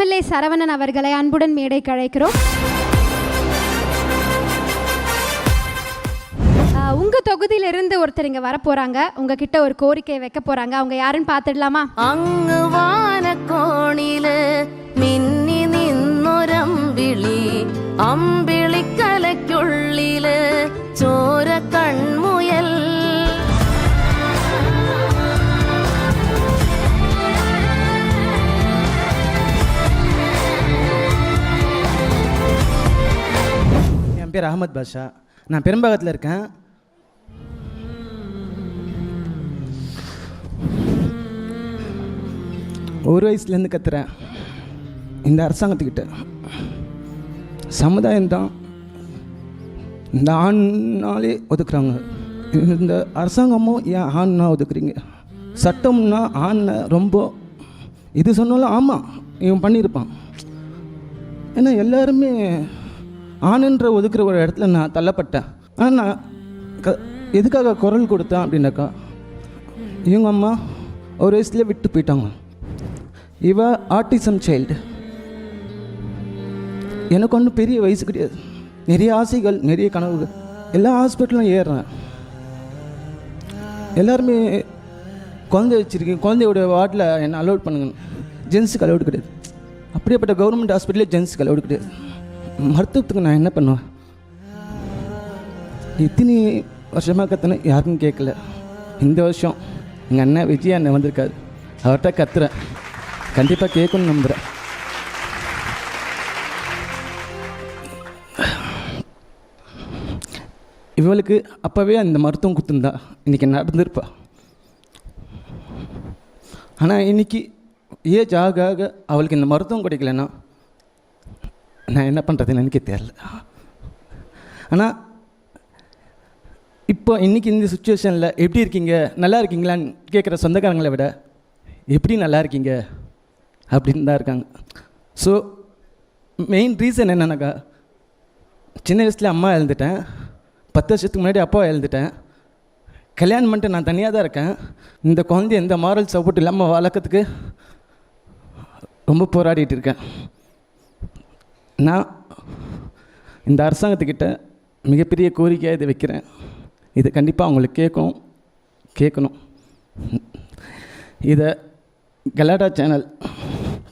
MLA Saravanan அவர்களை அன்புடன் மேடைக்கு அழைக்கிறோம். உங்கள் தொகுதியிலிருந்து ஒருத்தர் இங்கே வர போகிறாங்க. உங்ககிட்ட ஒரு கோரிக்கை வைக்க போகிறாங்க. அவங்க யாருன்னு பார்த்துடலாமா? അങ്ങ് വാനക്കോണില് മിന്നി നിന്നൊരമ്പിളി അമ്പിളിക്കലയ്ക്കുള്ളില് ചോര കൺമുയൽ என் பேர் அகமது பாஷா. நான் பெரும்பாகத்தில் இருக்கேன். ஒரு வயசுலேருந்து கத்துறேன் இந்த அரசாங்கத்துக்கிட்ட. சமுதாயம் தான் இந்த ஆண்னாலே ஒதுக்குறாங்க. இந்த அரசாங்கமும் ஏன் ஆண்னா ஒதுக்குறீங்க? சட்டம்னா ஆணை ரொம்ப இது சொன்னாலும் ஆமாம் இவன் பண்ணியிருப்பான். ஏன்னா எல்லாருமே ஆணுன்ற ஒதுக்குற ஒரு இடத்துல நான் தள்ளப்பட்டேன். ஆனால் நான் எதுக்காக குரல் கொடுத்தேன் அப்படின்னாக்கா, இவங்க அம்மா ஒரு வயசுலேயே விட்டு போயிட்டாங்க. இவ ஆட்டிசம் சைல்டு. எனக்கு ஒன்றும் பெரிய வயசு கிடையாது. நிறைய ஆசைகள், நிறைய கனவுகள். எல்லா ஹாஸ்பிட்டலும் ஏறுறேன். எல்லாருமே குழந்தை வச்சுருக்கேன், குழந்தையோட வார்டில் என்னை அலோட் பண்ணுங்க. ஜென்ஸுக்கு அலோடு கிடையாது. அப்படியேப்பட்ட கவர்மெண்ட் ஹாஸ்பிட்டலே ஜென்ஸுக்கு அலோடு கிடையாது. மருத்துவத்துக்கு நான் என்ன பண்ணுவேன்? இத்தனை வருஷமாக கற்றுன யாருக்கும் கேட்கல. இந்த வருஷம் எங்கள் அண்ணன் விஜய் அண்ணன் வந்திருக்காரு. அவர்கிட்ட கத்துறேன். கண்டிப்பாக கேட்கணும்னு நம்புகிறேன். இவளுக்கு அப்போவே அந்த மருத்துவம் கொடுத்துருந்தா இன்றைக்கி நடந்திருப்பா. ஆனால் இன்றைக்கி ஏஜ் ஆக ஆக அவளுக்கு இந்த மருத்துவம் கிடைக்கலன்னா நான் என்ன பண்ணுறதுன்னு எனக்கே தெரியல. ஆனால் இப்போ இன்றைக்கி இந்த சுச்சுவேஷனில் எப்படி இருக்கீங்க, நல்லா இருக்கீங்களான்னு கேட்குற சொந்தக்காரங்களை விட எப்படி நல்லா இருக்கீங்க அப்படின்னு தான் இருக்காங்க. ஸோ மெயின் ரீசன் என்னன்னாக்கா, சின்ன வயசில் அம்மா இழந்துட்டேன். 10 வருஷத்துக்கு முன்னாடி அப்பா இழந்துட்டேன். கல்யாணம் பண்ணிட்டு நான் தனியாக தான் இருக்கேன். இந்த குழந்தைய எந்த மாரல் சப்போர்ட் இல்லாமல் வளர்க்கறதுக்கு ரொம்ப போராடிட்டு இருக்கேன். நான் இந்த அரசாங்கத்துக்கிட்ட மிகப்பெரிய கோரிக்கையாக இதை வைக்கிறேன். இது கண்டிப்பாக அவங்களுக்கு கேட்கணும். இதை கலாட்டா சேனல்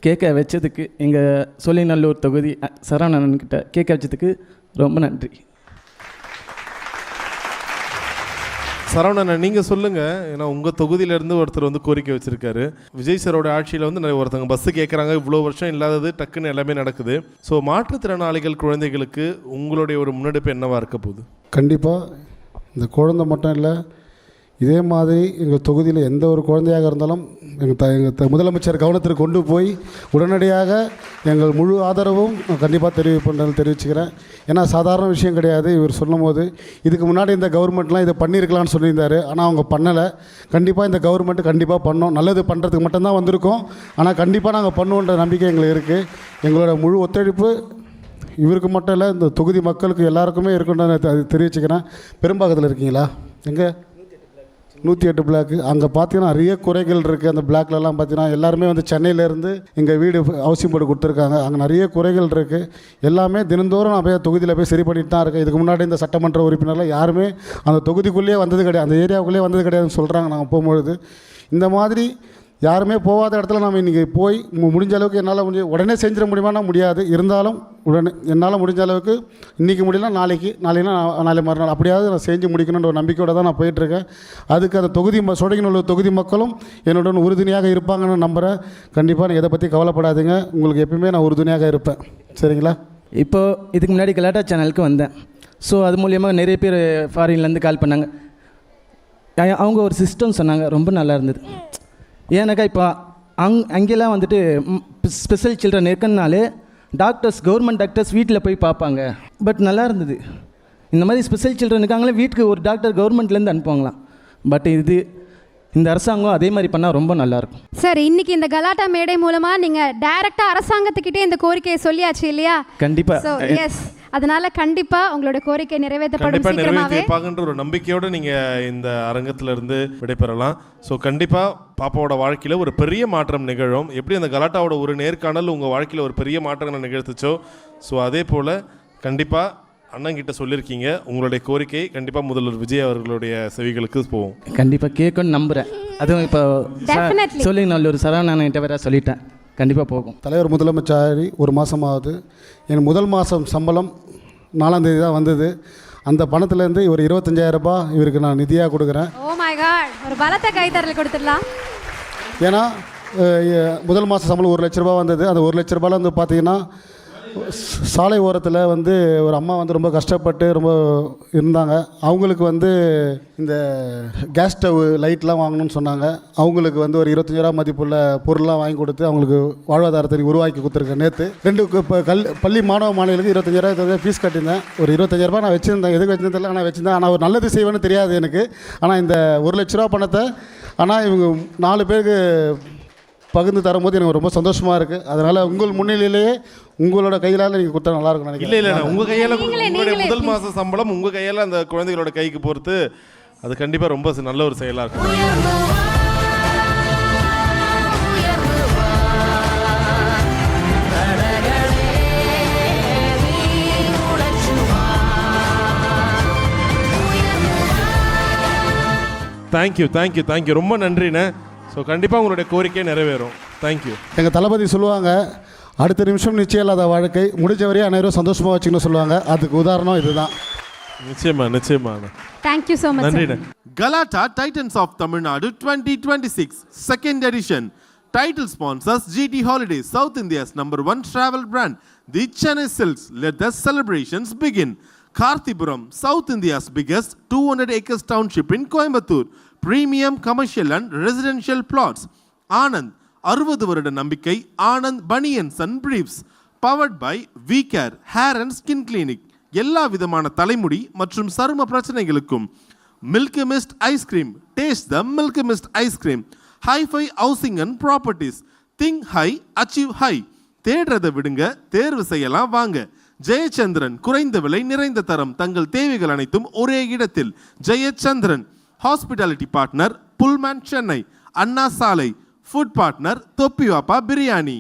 கேட்க வச்சதுக்கு, எங்கள் சோழிநல்லூர் தொகுதி சரவணன்கிட்ட கேட்க வச்சதுக்கு ரொம்ப நன்றி. சரவணன், நீங்கள் சொல்லுங்கள். ஏன்னா உங்கள் தொகுதியிலேருந்து ஒருத்தர் வந்து கோரிக்கை வச்சுருக்காரு. விஜய் சாரோட ஆட்சியில் வந்து நிறைய ஒருத்தவங்க பஸ்ஸு கேட்குறாங்க. இவ்வளோ வருஷம் இல்லாதது டக்குன்னு எல்லாமே நடக்குது. ஸோ மாற்றுத்திறனாளிகள் குழந்தைகளுக்கு உங்களுடைய ஒரு முன்னெடுப்பு என்னவாக இருக்க போகுது? கண்டிப்பாக இந்த குழந்தை மட்டும் இல்லை, இதே மாதிரி எங்கள் தொகுதியில் எந்த ஒரு குழந்தையாக இருந்தாலும் எங்கள் முதலமைச்சர் கவனத்திற்கு கொண்டு போய் உடனடியாக எங்கள் முழு ஆதரவும் கண்டிப்பாக தெரிவிச்சுக்கிறேன். ஏன்னா சாதாரண விஷயம் கிடையாது. இவர் சொல்லும் போது இதுக்கு முன்னாடி இந்த கவர்மெண்ட்லாம் இதை பண்ணியிருக்கலான்னு சொல்லியிருந்தார். ஆனால் அவங்க பண்ணலை. கண்டிப்பாக இந்த கவர்மெண்ட்டு கண்டிப்பாக பண்ணோம். நல்லது பண்ணுறதுக்கு மட்டும்தான் வந்திருக்கோம். ஆனால் கண்டிப்பாக நாங்கள் பண்ணுவோன்ற நம்பிக்கை எங்களுக்கு இருக்குது. எங்களோட முழு ஒத்துழைப்பு இவருக்கு மட்டும் இல்லை, இந்த தொகுதி மக்களுக்கு எல்லாருக்குமே இருக்குன்னு அது தெரிவிச்சுக்கிறேன். பெரும்பாகத்தில் இருக்கீங்களா? எங்கே 108 பிளாக்கு. அங்கே பார்த்தீங்கன்னா நிறைய குறைகள் இருக்குது. அந்த பிளாக்லலாம் பார்த்தீங்கன்னா எல்லாருமே வந்து சென்னையிலேருந்து எங்கள் வீடு ஹவுசிங் போர்டு கொடுத்துருக்காங்க. அங்கே நிறைய குறைகள் இருக்குது. எல்லாமே தினந்தோறும் நான் போய் தொகுதியில் போய் சரி பண்ணிட்டு தான் இருக்கேன். இதுக்கு முன்னாடி இந்த சட்டமன்ற உறுப்பினர்லாம் யாருமே அந்த தொகுதிக்குள்ளேயே வந்தது கிடையாது, அந்த ஏரியாவுக்குள்ளேயே வந்தது கிடையாதுன்னு சொல்கிறாங்க. நாங்கள் போகும்பொழுது இந்த மாதிரி யாருமே போகாத இடத்துல நம்ம இன்றைக்கி போய் முடிஞ்ச அளவுக்கு என்னால் உடனே செஞ்சிட முடியுமானா முடியாது. இருந்தாலும் உடனே என்னால் முடிஞ்ச அளவுக்கு இன்றைக்கி முடியல, நாளைனா நாளை மறுநாள் அப்படியாவது நான் செஞ்சு முடிக்கணுன்ற ஒரு நம்பிக்கையோடு தான் நான் போயிட்டுருக்கேன். அதுக்கு அந்த தொகுதி சோழிங்கநல்லூர் தொகுதி மக்களும் என்னுடன் உறுதுணையாக இருப்பாங்கன்னு நம்புகிறேன். கண்டிப்பாக இதை பற்றி கவலைப்படாதீங்க. உங்களுக்கு எப்பயுமே நான் உறுதுணையாக இருப்பேன். சரிங்களா? இப்போது இதுக்கு முன்னாடி கலாட்டா சேனலுக்கு வந்தேன். ஸோ அது மூலியமாக நிறைய பேர் ஃபாரின்லேருந்து கால் பண்ணாங்க. அவங்க ஒரு சிஸ்டம் சொன்னாங்க, ரொம்ப நல்லா இருந்தது. ஏன்னாக்கா இப்போ அங்கெல்லாம் வந்துட்டு ஸ்பெஷல் சில்ட்ரன் இருக்குன்னாலே டாக்டர்ஸ், கவர்மெண்ட் டாக்டர்ஸ் வீட்டில் போய் பார்ப்பாங்க. பட் நல்லா இருந்தது. இந்த மாதிரி ஸ்பெஷல் சில்ட்ரன் இருக்காங்களே, வீட்டுக்கு ஒரு டாக்டர் கவர்மெண்ட்லேருந்து அனுப்புவாங்களாம். பட் இந்த அரசாங்கம் அதே மாதிரி பண்ணால் ரொம்ப நல்லாயிருக்கும். சார், இன்னைக்கு இந்த கலாட்டா மேடை மூலமாக நீங்கள் டைரெக்டாக அரசாங்கத்துக்கிட்டே இந்த கோரிக்கையை சொல்லியாச்சு இல்லையா? கண்டிப்பாக. ஸோ எஸ், அதனால கண்டிப்பா உங்களோட கோரிக்கை நிறைவேற்றப்படும் கண்டிப்பா சீக்கிரமாவே. நிறைவேற்றிப்பாங்கன்ற ஒரு நம்பிக்கையோட நீங்க இந்த அரங்கத்துல இருந்து விடைபெறலாம். ஸோ கண்டிப்பா பாப்பாவோட வாழ்க்கையில ஒரு பெரிய மாற்றம் நிகழும். எப்படி அந்த கலாட்டாவோட ஒரு நேர்காணல் உங்க வாழ்க்கையில ஒரு பெரிய மாற்றங்களை நிகழ்த்துச்சோ, ஸோ அதே போல கண்டிப்பா அண்ணங்கிட்ட சொல்லியிருக்கீங்க. உங்களுடைய கோரிக்கை கண்டிப்பாக முதல்வர் விஜய் அவர்களுடைய செவிகளுக்கு போகும். கண்டிப்பாக கேட்கும்னு நம்புகிறேன். அதுவும் இப்போ Definitely. சொல்லி நல்ல சரவணன்கிட்ட வேற சொல்லிட்டேன், கண்டிப்பாக போகும். தலைவர் முதலமைச்சர் ஒரு மாதம் ஆகுது. என் முதல் மாதம் சம்பளம் 4ஆம் தேதி தான் வந்தது. அந்த பணத்துலேருந்து ஒரு 25,000 ரூபாய் இவருக்கு நான் நிதியாக கொடுக்குறேன். ஓ மை காட், ஒரு பலத்த கைத்தறல் கொடுத்துடலாம். ஏன்னா முதல் மாதம் சம்பளம் 1 லட்ச ரூபா வந்தது. அந்த 1 லட்ச ரூபாயில் வந்து பார்த்தீங்கன்னா சாலை ஓரத்தில் வந்து ஒரு அம்மா வந்து ரொம்ப கஷ்டப்பட்டு ரொம்ப இருந்தாங்க. அவங்களுக்கு வந்து இந்த கேஸ் ஸ்டவ் லைட்லாம் வாங்கணும்னு சொன்னாங்க. அவங்களுக்கு வந்து ஒரு 25,000 ரூபா மதிப்புள்ள பொருள்லாம் வாங்கி கொடுத்து அவங்களுக்கு வாழ்வாதாரத்தை உருவாக்கி கொடுத்துருக்கேன். நேற்று 2 இப்போ பள்ளி மாணவ மாணவிகளுக்கு 25,000 ரூபா ஃபீஸ் கட்டியிருந்தேன். ஒரு 25,000 ரூபா நான் வச்சுருந்தேன். எதுக்கு வச்சுருந்ததில்ல, ஆனால் வச்சுருந்தேன். ஆனால் ஒரு நல்லது செய்வேன்னு தெரியாது எனக்கு. ஆனால் இந்த 1 லட்ச ரூபா பணத்தை ஆனால் இவங்க 4 பேருக்கு பகிர்ந்து தரும்போது எனக்கு ரொம்ப சந்தோஷமாக இருக்குது. அதனால் உங்கள் முன்னிலையிலேயே உங்களோட கையிலால் நீங்கள் கொடுத்தா நல்லாயிருக்கும் நினைக்கிறேன். இல்லை உங்கள் கையால் உங்களுடைய முதல் மாத சம்பளம் உங்கள் கையால் அந்த குழந்தைகளோட கைக்கு பொறுத்து அது கண்டிப்பாக ரொம்ப நல்ல ஒரு செயலாக இருக்கும். உயர்ந்து வா, உயர்ந்து வா, தடைகளே நீ உடைச்சு வா, உயர்ந்து வா. தேங்க்யூ ரொம்ப நன்றிண்ணே. ஸோ கண்டிப்பாக உங்களுடைய கோரிக்கை நிறைவேறும். தேங்க்யூ. எங்கள் தளபதி சொல்லுவாங்க, அடுத்த நிமிஷம் நிச்சயம் இல்லாத வாழ்க்கை, முடிஞ்ச வரையும் அனைவரும் சந்தோஷமாக வச்சுக்கணும்னு சொல்லுவாங்க. அதுக்கு உதாரணம் இதுதான். நிச்சயமா. Thank you so much. நன்றிண்ணே. Galata Titans of Tamil Nadu 2026 second edition. Title sponsors GT Holidays, South India's #1 travel brand. The Chennai Silks. Let the celebrations begin. Karthipuram, South India's biggest 200 acres township in Coimbatore. Premium commercial and residential plots. Anand 60 வருட நம்பிக்கை Anand banians and briefs. Powered by VCare hair and skin clinic. எல்லா விதமான தலைமுடி மற்றும் சரும பிரச்சனைகளுக்கும் milky mist ice cream. Taste the milky mist ice cream. Hi fi housing and properties. Think high achieve high. தேடுறதை விடுங்க, தேர்வு செய்யலாம் வாங்க. ஜெயச்சந்திரன், குறைந்த விலை நிறைந்த தரம், தங்கள் தேவைகள் அனைத்தும் ஒரே இடத்தில். Jayachandran. Hospitality partner Pullman Chennai, Anna Salai. Food partner Thoppivappa biryani.